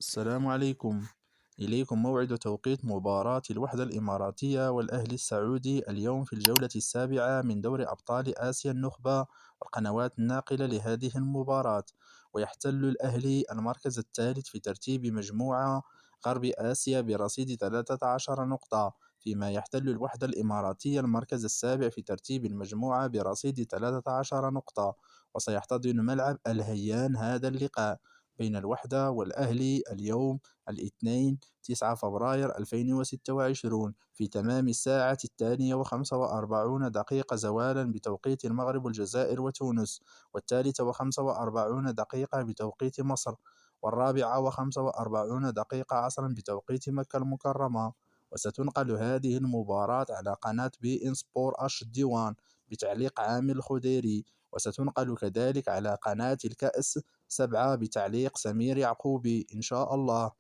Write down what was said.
السلام عليكم. إليكم موعد توقيت مباراة الوحدة الإماراتية والأهلي السعودي اليوم في الجولة السابعة من دوري أبطال آسيا النخبة والقنوات الناقلة لهذه المباراة. ويحتل الأهلي المركز الثالث في ترتيب مجموعة غرب آسيا برصيد 13 نقطة، فيما يحتل الوحدة الإماراتية المركز السابع في ترتيب المجموعة برصيد 13 نقطة. وسيحتضن ملعب الهيان هذا اللقاء بين الوحدة والأهلي اليوم الاثنين 9 فبراير 2026 في تمام الساعة 2:45 زوالا بتوقيت المغرب والجزائر وتونس، 3:45 بتوقيت مصر، 4:45 عصرا بتوقيت مكة المكرمة. وستنقل هذه المباراة على قناة بي إن سبور أش ديوان بتعليق عامر الخديري، وستنقل كذلك على قناة الكأس 7 بتعليق سمير يعقوبي إن شاء الله.